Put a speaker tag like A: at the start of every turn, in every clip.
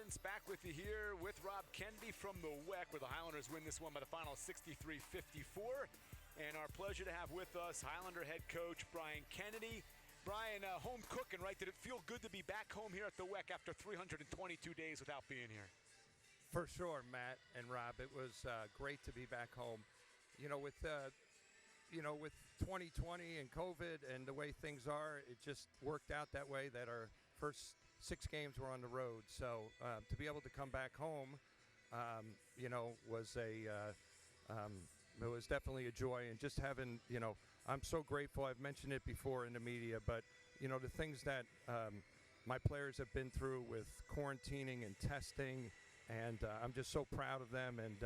A: fans, back with you here with Rob Kennedy from the WEC, where the Highlanders win this one by the final 63-54. And our pleasure to have with us Highlander head coach Brian Kennedy. Brian, home cooking, right? Did it feel good to be back home here at the WEC after 322 days without being here?
B: For sure, Matt and Rob. It was great to be back home. With 2020 and COVID and the way things are, it just worked out that way that our first 6 games were on the road. So to be able to come back home, was it was definitely a joy. And just having, I'm so grateful. I've mentioned it before in the media, but, the things that my players have been through with quarantining and testing, and I'm just so proud of them, and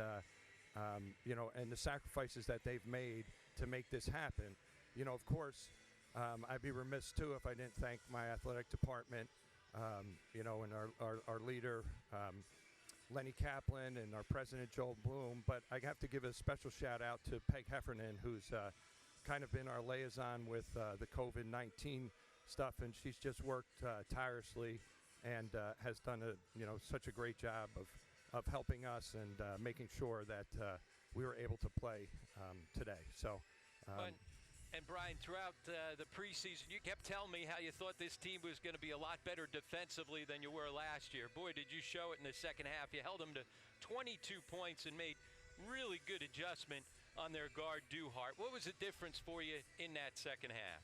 B: and the sacrifices that they've made to make this happen. Of course, I'd be remiss too if I didn't thank my athletic department, and our leader, Lenny Kaplan, and our president, Joel Bloom. But I have to give a special shout out to Peg Heffernan, who's kind of been our liaison with the COVID-19 stuff, and she's just worked tirelessly and has done such a great job of helping us and making sure that we were able to play today. So.
C: And Brian, throughout the preseason, you kept telling me how you thought this team was going to be a lot better defensively than you were last year. Boy, did you show it in the second half. You held them to 22 points and made really good adjustment on their guard, Duhart. What was the difference for you in that second half?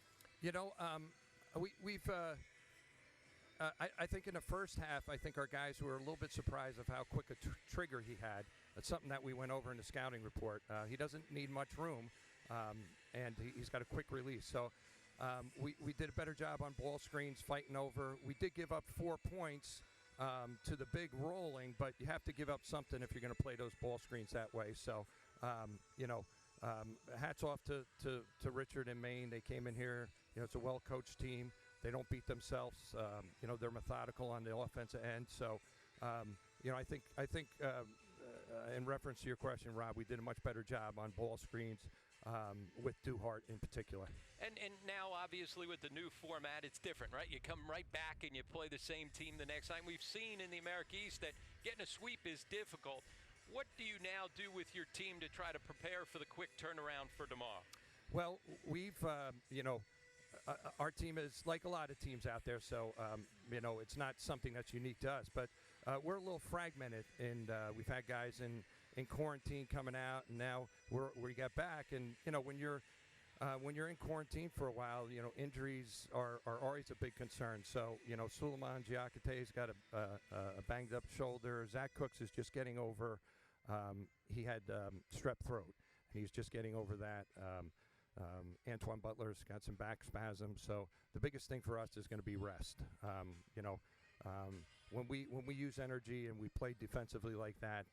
B: I think in the first half, I think our guys were a little bit surprised of how quick a trigger he had. That's something that we went over in the scouting report. He doesn't need much room, and he's got a quick release. So we did a better job on ball screens, fighting over. We did give up 4 points to the big rolling, but you have to give up something if you're going to play those ball screens that way. So, hats off to Richard and Maine. They came in here. It's a well-coached team. They don't beat themselves. They're methodical on the offensive end. So, I think in reference to your question, Rob, we did a much better job on ball screens with Duhart in particular.
C: And now, obviously, with the new format, it's different, right? You come right back and you play the same team the next time. We've seen in the America East that getting a sweep is difficult. What do you now do with your team to try to prepare for the quick turnaround for tomorrow?
B: Well, we've, our team is like a lot of teams out there, so, it's not something that's unique to us. But we're a little fragmented, and we've had guys in quarantine coming out, and now we got back. And, when you're in quarantine for a while, injuries are always a big concern. So, Suleiman Giacate's got a banged-up shoulder. Zach Cooks is just getting over. He had strep throat, and he's just getting over that. Antoine Butler's got some back spasms, so the biggest thing for us is going to be rest. When we use energy and we play defensively like that,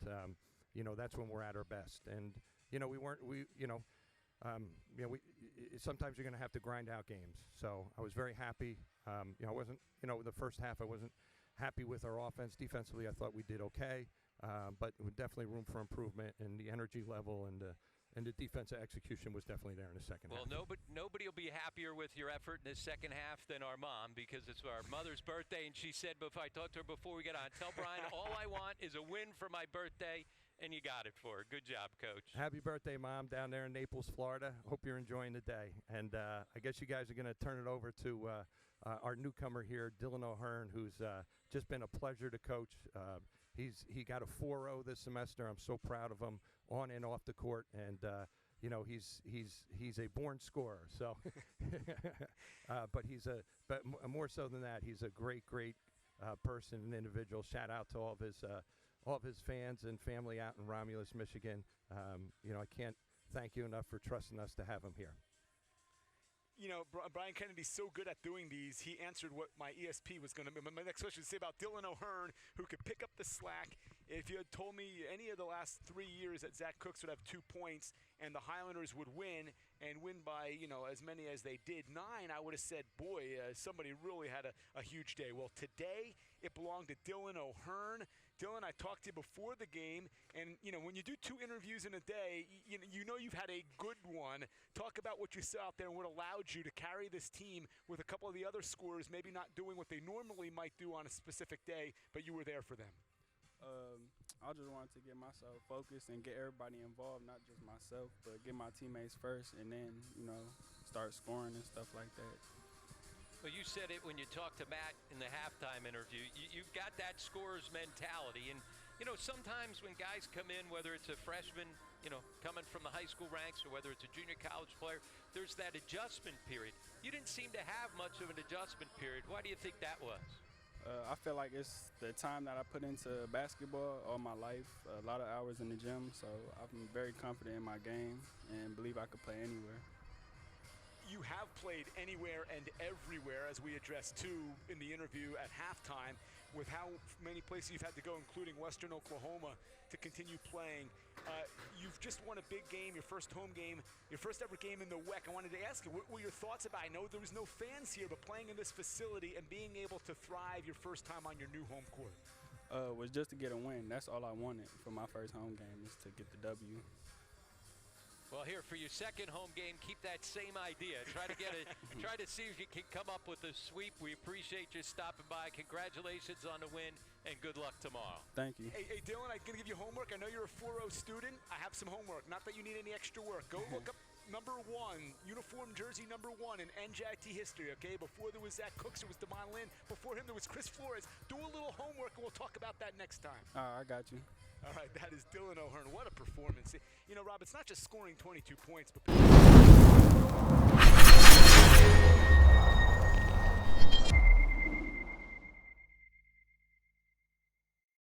B: that's when we're at our best. And sometimes you're going to have to grind out games. So I was very happy. I wasn't, the first half I wasn't happy with our offense. Defensively, I thought we did okay, but definitely room for improvement, and the energy level and the defensive execution was definitely there in the second half.
C: Well, nobody will be happier with your effort in the second half than our mom, because it's our mother's birthday, and she said, before I talked to her before we get on, tell Brian all I want is a win for my birthday, and you got it for her. Good job, Coach.
B: Happy birthday, Mom, down there in Naples, Florida. Hope you're enjoying the day. And I guess you guys are going to turn it over to our newcomer here, Dylan O'Hearn, who's just been a pleasure to coach. He got a 4.0 this semester. I'm so proud of him on and off the court, and he's a born scorer. So, but more so than that, he's a great person and individual. Shout out to all of his fans and family out in Romulus, Michigan. I can't thank you enough for trusting us to have him here.
A: Brian Kennedy's so good at doing these, he answered what my ESP was going to be. My next question is about Dylan O'Hearn, who could pick up the slack. If you had told me any of the last 3 years that Zach Cooks would have 2 points and the Highlanders would win by, as many as they did, 9, I would have said, boy, somebody really had a huge day. Well, today it belonged to Dylan O'Hearn. Dylan, I talked to you before the game, and, when you do 2 interviews in a day, you've had a good one. Talk about what you saw out there and what allowed you to carry this team with a couple of the other scorers maybe not doing what they normally might do on a specific day, but you were there for them.
D: I just wanted to get myself focused and get everybody involved, not just myself, but get my teammates first, and then, start scoring and stuff like that.
C: Well, you said it when you talked to Matt in the halftime interview. You've got that scorer's mentality. And, sometimes when guys come in, whether it's a freshman, coming from the high school ranks or whether it's a junior college player, there's that adjustment period. You didn't seem to have much of an adjustment period. Why do you think that was?
D: I feel like it's the time that I put into basketball all my life, a lot of hours in the gym, so I'm very confident in my game and believe I could play anywhere.
A: You have played anywhere and everywhere, as we addressed too in the interview at halftime, with how many places you've had to go, including Western Oklahoma, to continue playing. You've just won a big game, your first home game, your first ever game in the WEC. I wanted to ask you, what were your thoughts about, I know there was no fans here, but playing in this facility and being able to thrive your first time on your new home court?
D: Was just to get a win. That's all I wanted for my first home game, is to get the W.
C: Well, here for your second home game, keep that same idea. Try to see if you can come up with a sweep. We appreciate you stopping by. Congratulations on the win, and good luck tomorrow.
D: Thank you.
A: Hey, Dylan, I'm going to give you homework. I know you're a 4.0 student. I have some homework. Not that you need any extra work. Go look up number 1, uniform jersey number 1 in NJIT history, okay? Before there was Zach Cooks, there was Devon Lynn. Before him, there was Chris Flores. Do a little homework, and we'll talk about that next time.
D: I got you.
A: All right, that is Dylan O'Hearn. What a performance. Rob, it's not just scoring 22 points, but